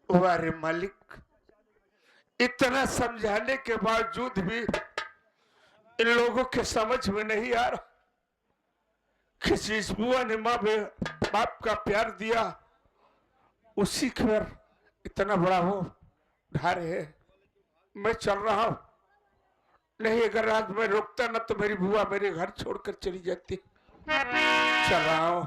वारे मालिक, इतना समझाने के बावजूद भी इन लोगों के समझ में नहीं आ रहा कि जिस बुआ ने माँ बाप का प्यार दिया उसी पर इतना बड़ा वो ढार है। मैं चल रहा हूं, नहीं अगर आज मैं रुकता ना तो मेरी बुआ मेरे घर छोड़कर चली जाती। चल रहा हूं।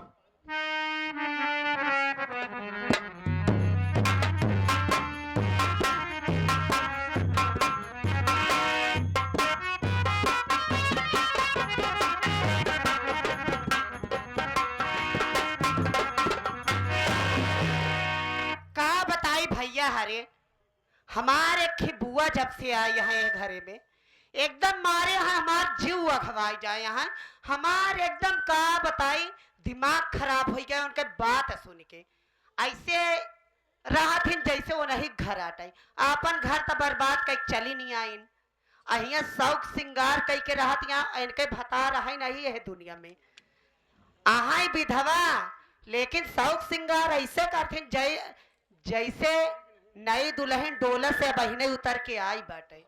का बताई भैया हरे, हमारे की बुआ जब से आई है घरे में एकदम मारे यहाँ हमार जीव अखवाई जाए। यहाँ हमार एकदम का बताई दिमाग खराब हो गया उनके बात सुन के। ऐसे रहा थी जैसे वो नहीं घर आटाई, अपन घर तो बर्बाद कई चली नहीं आई। अहिया शौक सिंगार कई के रहत यहाँ इनके भता रहा नहीं है दुनिया में। आहा विधवा लेकिन शौक सिंगार ऐसे करथिन जैसे नई दुल्हन डोला से बहिने उतर के आई बाटे।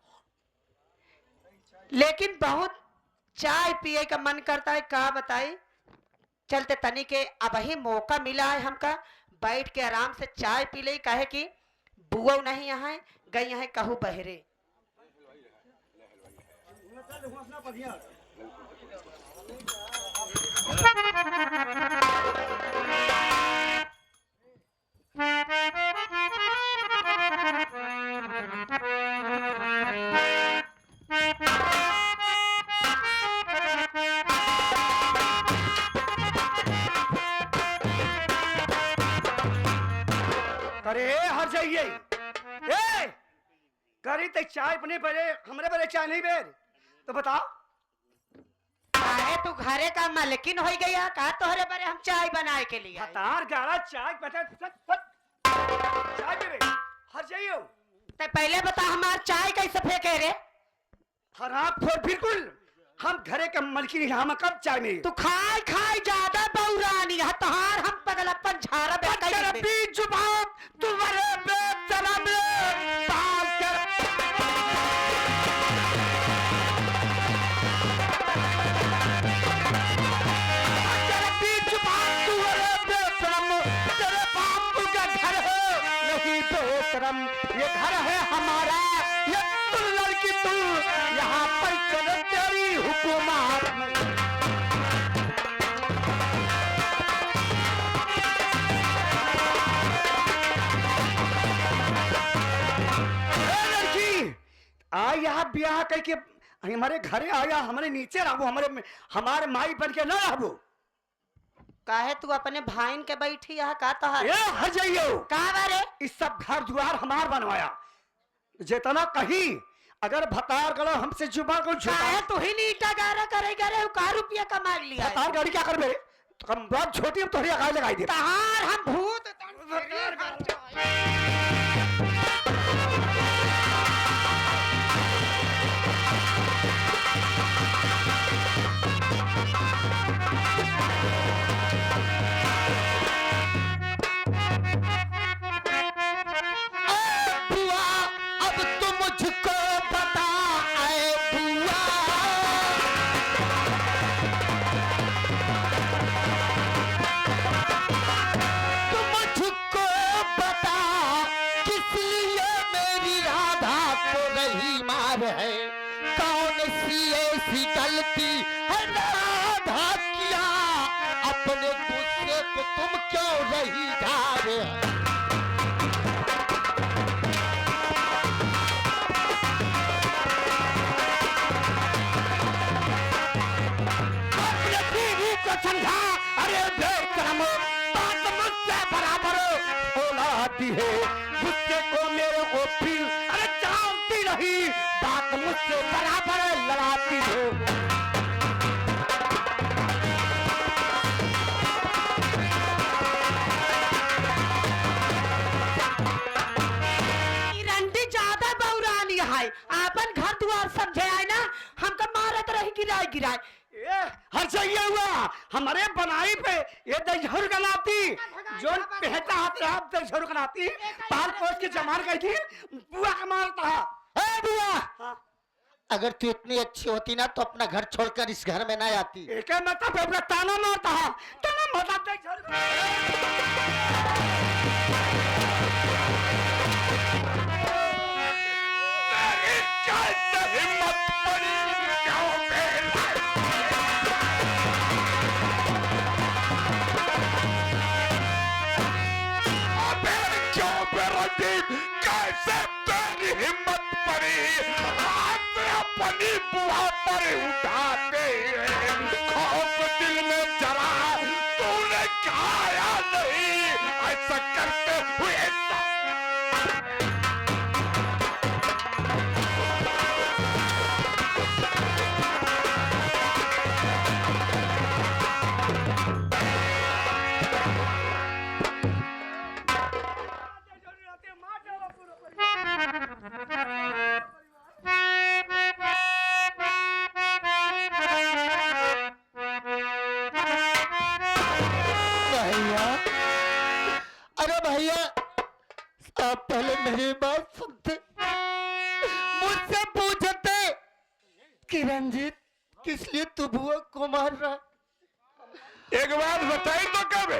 लेकिन बहुत चाय पिए का मन करता है, का बताई। चलते तनी के अब ही मौका मिला है हमका, बैठ के आराम से चाय पी ले। कहे कि बुआ नहीं यहाँ गई है कहूँ बहरे। अरे हर जाइए ए करी ते चाय बने पहले हमरे पहले चाय नहीं बेर तो बताओ। काहे तू घरे का मालकिन हो गया का तोहरे बारे हम चाय बनाए के लिए आए? तार गाड़ा चाय बता चाय पीवे हर जाइए। ते पहले बता हमार चाय कैसे फेंके रे? खराब फोर बिल्कुल हम घरे के मलकी नहीं, हम कब चाय में तू खाए खाए ज्यादा बौरानी हतहार हम पगलपन झारा तेरा बीच जुबान तुम्हारे बेचना में पास कर। तेरा बीच जुबान तुम्हारे बेशरम, तेरे बाप का घर है नहीं बेशरम, ये घर है हमारा, ये तू लड़की तू यहाँ पर चले तेरी हुकूमत में। आ यहाँ ब्याह करके हमारे घरे आया, हमारे नीचे रहबो, हमारे माई बन के न रहबो। काहे तू अपने भाईन के बैठी यहाँ का तोहर? ए हर जाइयो का बारे? इस सब घर द्वार हमार बनवाया, जितना कहीं अगर भतार गलो हमसे जुबान को काहे तू ही नीटा गारा करे करे का रुपया कमा लिया? भतार गाड़ी क्या कर मेरे तो हम बहुत छोटी हम तोहरी आगाज लगाई दे। तहार हम भूत है कौन सी ऐसी गलती है राधा किया, अपने गुस्से को तुम क्यों रही जा रहे हैं? अपने बीवी को समझा, अरे बेशरम बात मुझसे बराबर औलादी है, गुस्से को मेरे ओपी अरे जानती नहीं, बात मुझसे बराबर लड़ाती है। रंडी ज्यादा बौरानी है, आपन घर द्वार समझे आए ना, हमका मारत रही गिराए गिराए। हर से ये हुआ हमारे बनाई पे ये दशहर गनाती जो पहता हाथ रहा दशहर गनाती पाल पोस के जमान गई थी बुआ का मारता ए बुआ, हाँ। अगर तू इतनी अच्छी होती ना तो अपना घर छोड़कर इस घर में ना आती। एक मतलब अपना ताना मारता है ताना मारता कैसे हिम्मत पड़ी गाँव में अबे क्यों बेरती कैसे तेरी हिम्मत पड़ी हाथ अपनी बुआ पर उठाते खौफ दिल में जरा तूने खाया नहीं ऐसा करते हुए भैया, अरे भैया, आप पहले मेरी बात सुनते, मुझसे पूछते कि रंजीत किस लिए तू बुआ को मार रहा है? एक बात बताई तो कब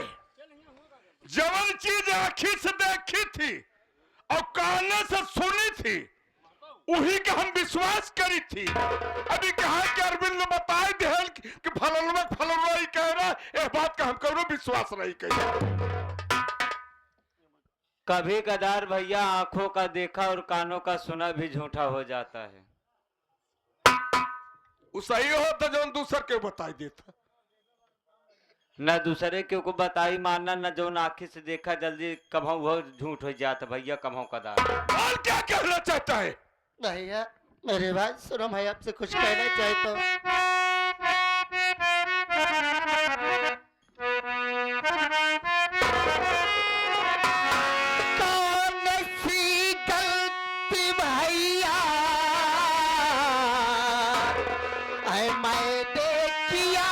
जवन चीज आंखी से देखी थी और काने से सुनी थी उही का हम विश्वास करी थी। अभी कहा कि अरविंद ने बताई दिहल कि फलनवा ही कह रहा है बात का हम करो विश्वास नहीं कही। कभी कदार भैया आंखों का देखा और कानों का सुना भी झूठा हो जाता है। वो सही हो तो जो दूसर के बताई देता न दूसरे के को बताई मानना न जो आंखी से देखा जल्दी कभों वो झूठ हो जाता भैया कभों कदार। और क्या कहना चाहता है? भैया मेरी बात सुनो, मैं आपसे कुछ कहना चाहता हूँ। कौन सी गलती भैया ऐ मैंने किया,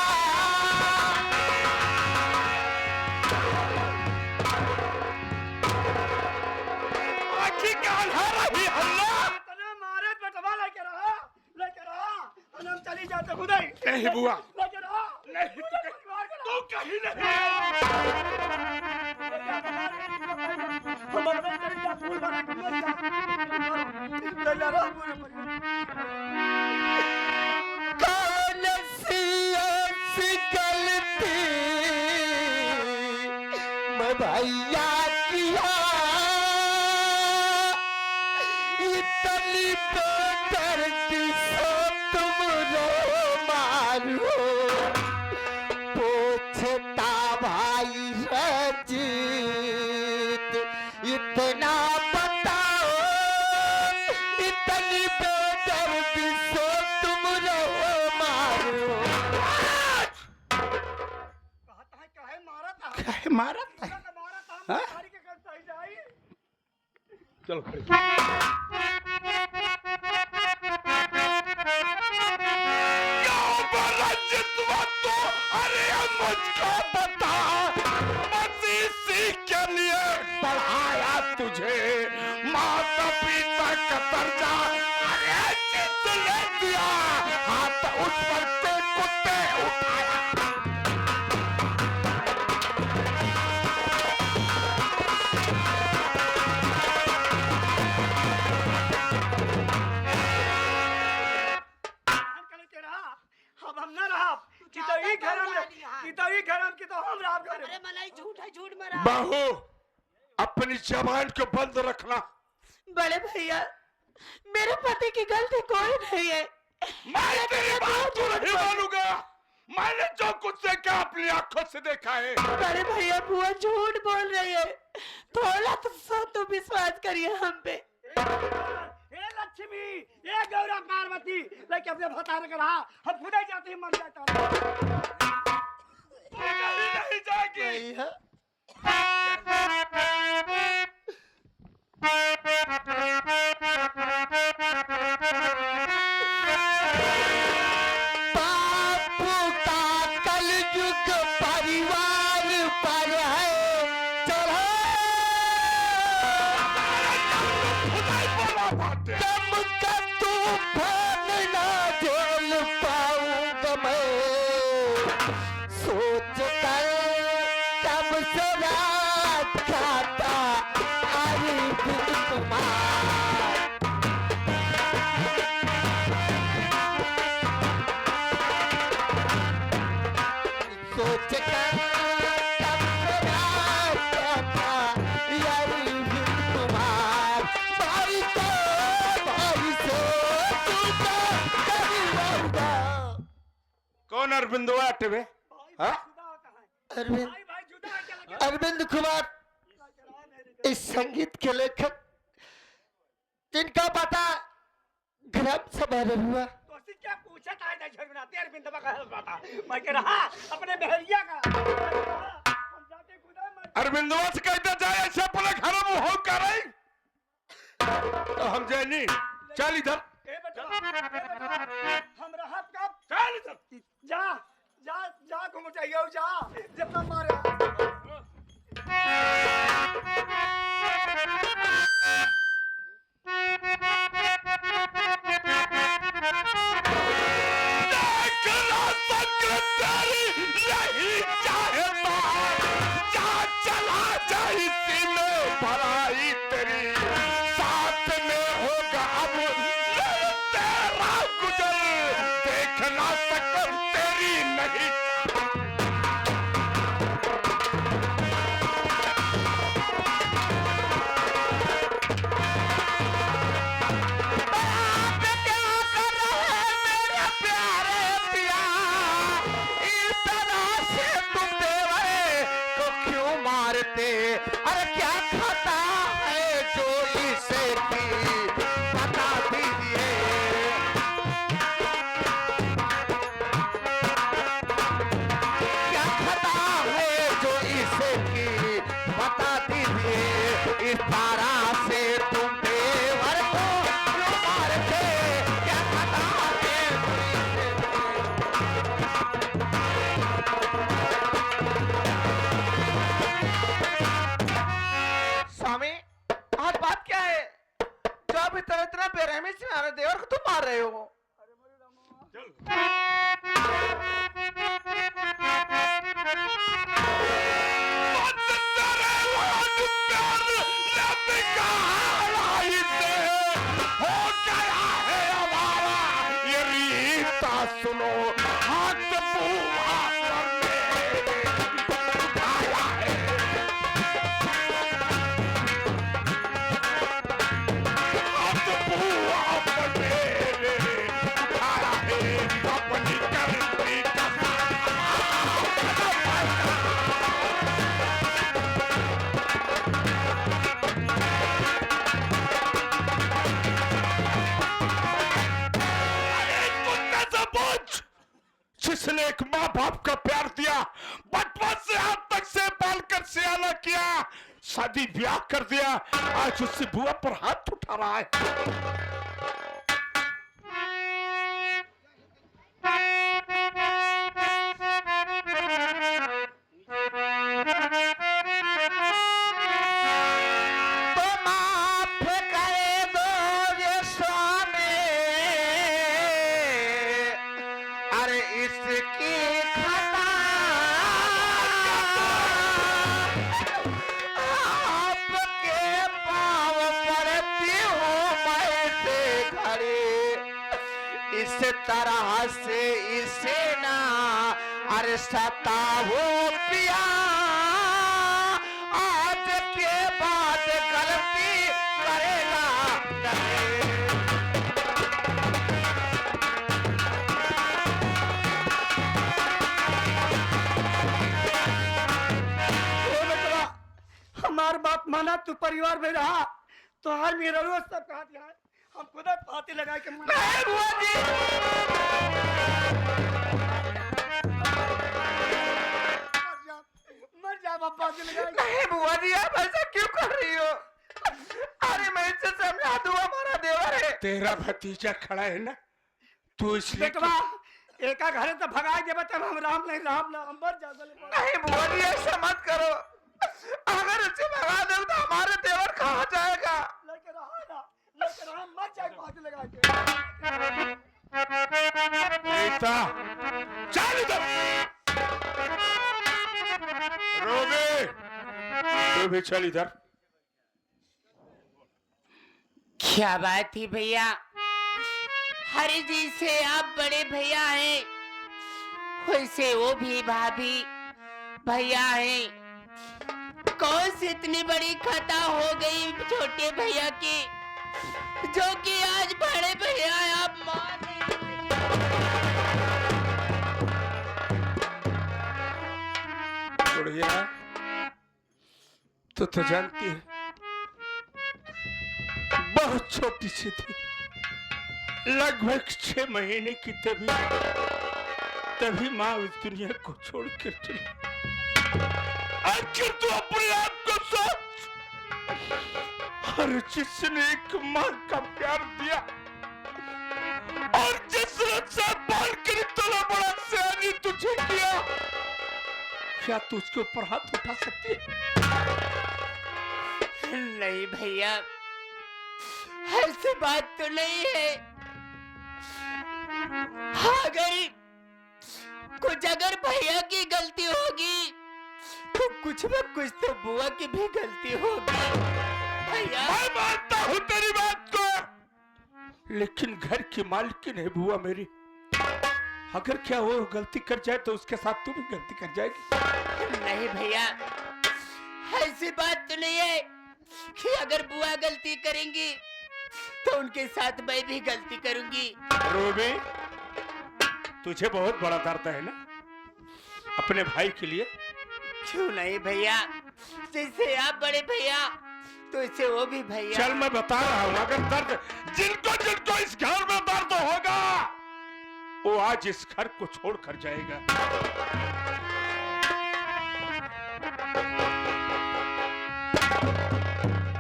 आखी का अंधारा ही अल्लाह मारे बटवा लेके रहा हम चली जाते खुदा ही नहीं बुआ लेके रहा नहीं तू कहीं नहीं हमारे में चली जा फूल भरा मर जा ले रहा कौन सी ऐसी गलती मैं भैया किया, इतनी बेदर्दी से तुम रो मारो, पूछता भाई रंजीत इतना बताओ, इतनी बेदर्दी से तुम रो मारो। काहे मारा था काहे मारा था? मारा था हाँ? सारी के कर सही जाई चलो खड़े क्यों बरजित तो अरे मुझको बता मसीसी के लिए पढ़ाया तुझे माता पिता का दर्जा अरे किसने दिया हाथ उस पर के कुत्ते उठाया करके रहा हम न रहा कि तो ई घर में कि तो ई घर में कि तो हम रहा घर अरे मलाई झूठ है झूठ मरा। बहू अपनी जबान को बंद रखना। बड़े भैया मेरे पति की गलती कोई नहीं है। मैं तेरी बात को नहीं मानूंगा। मैंने जो कुछ देखा अपनी आंखों से देखा है। बड़े भैया बुआ झूठ बोल रही है, थोड़ा तो विश्वास करिए हम पे। हे लक्ष्मी ये गौरा पार्वती लेके अपने भतार के रहा हम खुद ही जाते ही मर जाता कहीं नहीं जाएगी। भैया बापू का अरविंदवा अटवे हाँ? अरविंद कुमार इस संगीत के लेखक जिनका पता ग्राम सभा में हुआ। क्या पूछा था झगड़ाते अरविंद का मैं कह रहा अपने बहरिया का अरविंदवा से कहते जाए ऐसे अपने घर में हो कर रही तो हम जानी चल इधर हम रहा कब चल इधर जा जा जा घूम जाइए जा जितना मारे अरे क्या खाता है जो इसे की बता दीजिए। क्या खाता है जो इसे की बता दीजिए। इस तारा से तुम देवर को क्यों मारते। क्या खाता है जो स्वामी आज बात क्या है जो आप इतना बेरहमी से हमारे देवर को तुम मार रहे हो। सुनो हाथ बुआ जिसने एक माँ बाप का प्यार दिया, बचपन से आज तक से पाल कर सियाना किया, शादी ब्याह कर दिया, आज उससे बुआ पर हाथ उठा रहा है। इस तरह से इसे ना अरे सताओ पिया। आज के बाद गलती करेगा नहीं। हमार बात माना तू परिवार में रहा तो आज मेरा रोज सब कहा दिया हम खुद फांसी लगा के मर जा बाबा जी लगा। नहीं बुआ जी आप ऐसा क्यों कर रही हो। अरे मैं इससे समझा दूँ हमारा देवर है। तेरा भतीजा खड़ा है ना तू इसलिए बेटवा एका घरे तो भगाई देबे तब हम राम नहीं मर जा। नहीं बुआ जी ऐसा मत करो। अगर उसे भगा दो तो हमारे देवर कहाँ जाएगा। लेके रहा मर जाए फांसी लगा के। बेटा चल इधर रोबे तू भी चल इधर। क्या बात थी भैया। हरि जी से आप बड़े भैया हैं, वैसे वो भी भाभी भैया हैं। कौन सी इतनी बड़ी खता हो गई छोटे भैया की जो कि आज बड़े भैया आप मान नहीं। बुढ़िया, तू तो जानती है बहुत छोटी सी थी, लगभग 6 महीने की, तभी माँ इस दुनिया को छोड़कर चली। आखिर तू अपने आप को सोच, और जिसने एक माँ का प्यार दिया और जिसने से पाल कर इतना बड़ा सयाजी तुझे किया, क्या तू उसके ऊपर हाथ उठा सकती है? नहीं भैया, ऐसी बात तो नहीं है। अगर भैया की गलती होगी तो कुछ न कुछ तो बुआ की भी गलती होगी भैया। मैं मानता हूँ तेरी बात को, लेकिन घर की मालकिन है बुआ मेरी। अगर क्या वो गलती कर जाए तो उसके साथ तू भी गलती कर जाएगी। नहीं भैया, ऐसी बात तो नहीं है कि अगर बुआ गलती करेंगी तो उनके साथ मैं भी गलती करूंगी। रूबी, तुझे बहुत बड़ा दर्द है ना अपने भाई के लिए? क्यों नहीं भैया, जैसे आप बड़े भैया तो इसे वो भी भैया। चल मैं बता रहा हूँ, अगर दर्द जिनको जिनको इस घर में दर्द होगा वो आज इस घर को छोड़ कर जाएगा।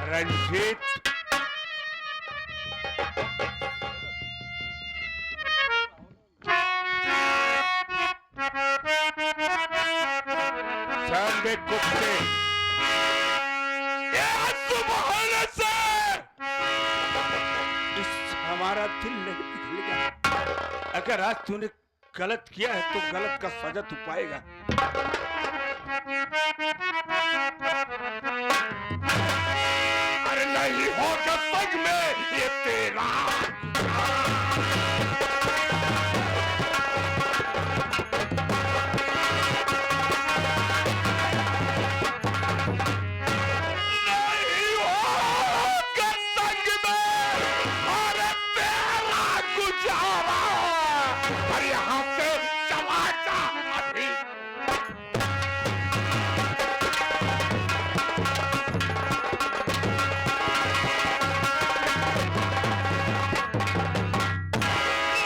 रंजीत, सांबे कुत्ते, ये सुबह से इस हमारा दिल नहीं पिघलेगा। अगर आज तूने गलत किया है तो गलत का सजा तू पाएगा। अरे नहीं होगा संग में ये तेरा। नहीं होगा संग में, अरे तेरा गुजारा। और यहाँ से चला जा अभी।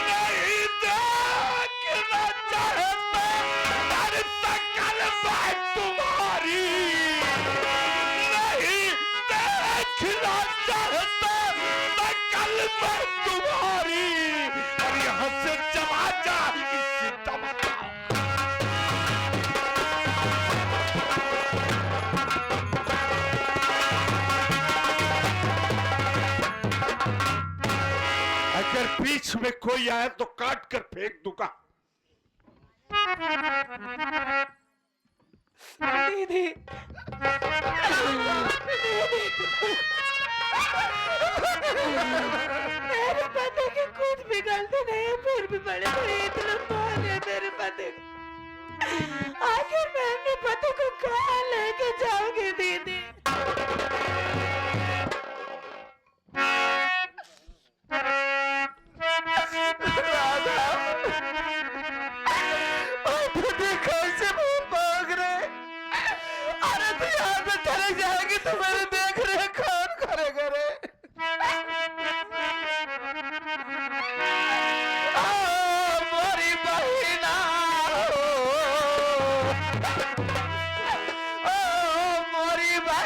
नहीं देखना चाहता तेरी शकल मैं तुम्हारी। नहीं देखना चाहता शकल मैं तुम्हारी। और यहाँ से चला जा इसी दम। अगर बीच में कोई आया तो काट कर फेंक दूंगा। दीदी, मेरे पति की कुछ भी गलती नहीं है, फिर भी बड़े बड़े इतना मान है मेरे पति को। आखिर मैं अपने पति को कहाँ लेके जाऊंगी दीदी? तो मेरे देख रहे कौन करेगा रे? मोरी बहिना, मोरी बहिना।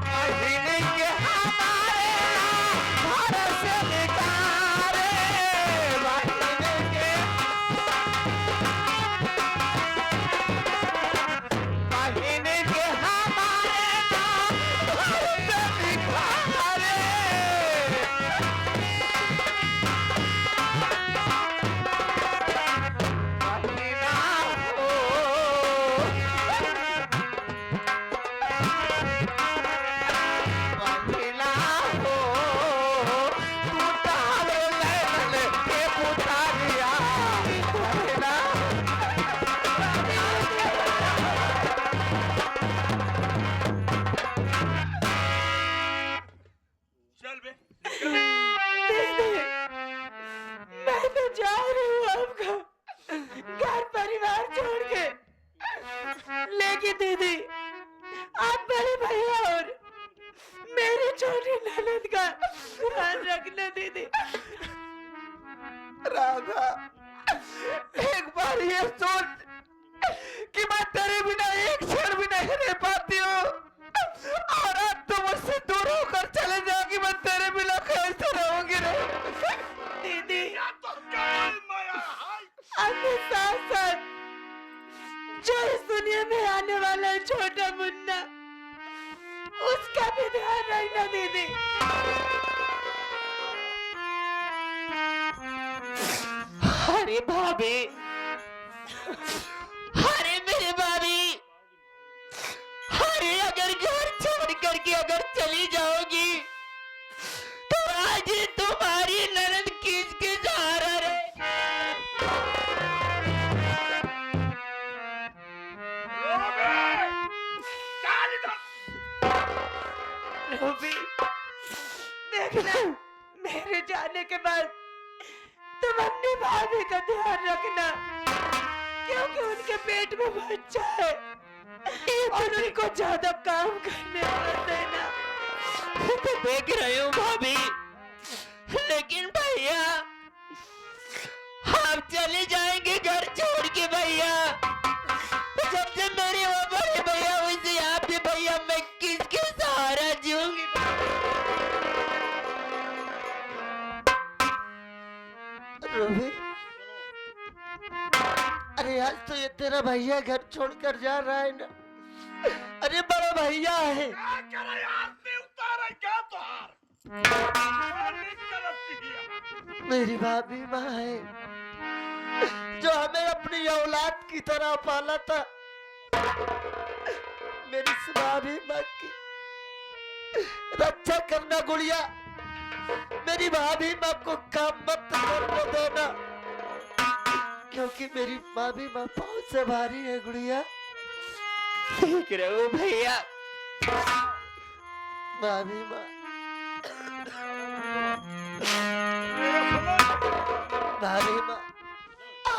महीने के हमारे घर से निकाले, महीने के हमारे घर से निकाले। महीना हो महीना हो पुतारे लैलन के पुतारिया, महीना चल बे मैं तो जा रही हूँ आपका घर परिवार छोड़ के, लेकिन दीदी आप बड़े भैया और मेरी छोटी ननद का ध्यान रखना दीदी। राधा, एक बार ये सोच कि मैं तेरे बिना एक क्षण भी नहीं रह पाती हूँ, और आज तुम मुझसे दूर होकर चले जाओगी, मैं तेरे बिना कैसे रहूंगी रे? दीदी तो क्या माया हाय अपने साथ साथ जो इस दुनिया में आने वाला है छोटा मुन्ना, उसका भी ध्यान रखना दीदी। अरे भाभी, अरे मेरे भाभी, अरे अगर घर छोड़ करके अगर चली जाओगी तो आज ही तुम्हारी ननद किसके सहारा रहेगी? रूबी, देखना मेरे जाने के बाद तुम अपनी भाभी का ध्यान रखना, क्योंकि उनके पेट में बच्चा है और उनको ज्यादा काम करने मत देना। तो देख रहे हो भाभी, लेकिन भैया आप चले जाएंगे घर छोड़ के भैया, जब से मेरे वो बड़े भैया वैसे आप भी भैया, मैं किसके सहारा जीऊंगी? रवि, अरे आज तो ये तेरा भैया घर छोड़कर जा रहा है ना, अरे बड़ा भैया है। क्या करे यार, ने उतारा क्या तुहार मेरी भाभी माँ है जो हमें अपनी औलाद की तरह पाला था। मेरी इस भाभी माँ की रक्षा करना गुड़िया, मेरी भाभी माँ को काम मत करने देना, क्योंकि मेरी भाभी माँ बहुत से भारी है गुड़िया। ठीक रहो भैया। भाभी माँ, भाभी माँ,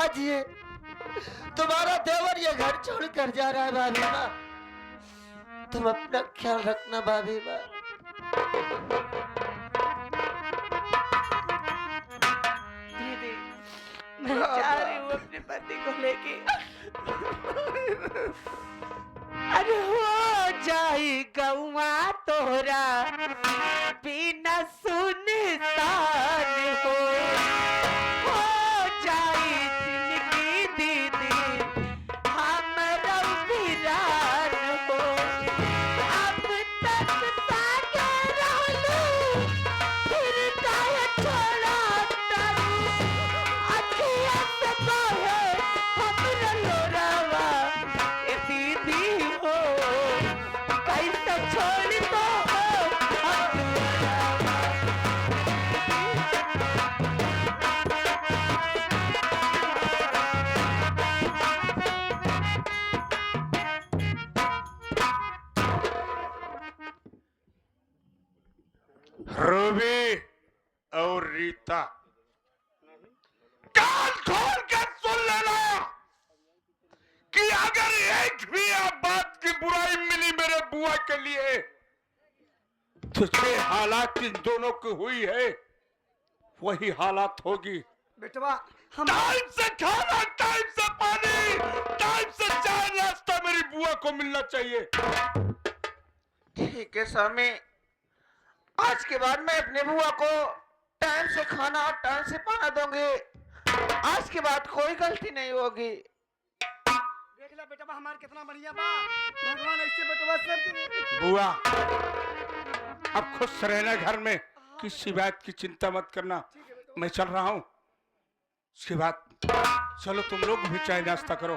आज ये तुम्हारा देवर ये घर छोड़ कर जा रहा है भाभी माँ, तुम अपना ख्याल रखना भाभी माँ। दीदी, मैं जा रही हूँ अपने पति को लेके। अरे हो जाई गौआ तोरा बिना सुनसान हो जाई जिंदगी दीदी हमरा वीरान हो। अब तक सागे रहलू, फिर काहे छोड़ा तारू, अखिया से बहे हमरा लोरावा। ए दीदी हो, कैसे छोड़ दो हम लोरावा। रूबी और रीता, कान खोल कर सुन लेना कि अगर एक भी बात की बुराई मिली मेरे बुआ के लिए, तो जो हालात इन दोनों की हुई है वही हालात होगी। बेटवा हम टाइम से खाना, टाइम से को मिलना चाहिए। ठीक है स्वामी, आज के बाद मैं अपने बुआ को टाइम से खाना और टाइम से पाना दूंगी। आज के बाद कोई गलती नहीं होगी। देख ले बेटा हमार कितना बढ़िया बा, भगवान ऐसे बेटवा सब बुआ अब खुश रहना घर में, किसी बात की चिंता मत करना। मैं चल रहा हूँ। उसके बाद चलो तुम लोग भी चाय नाश्ता करो।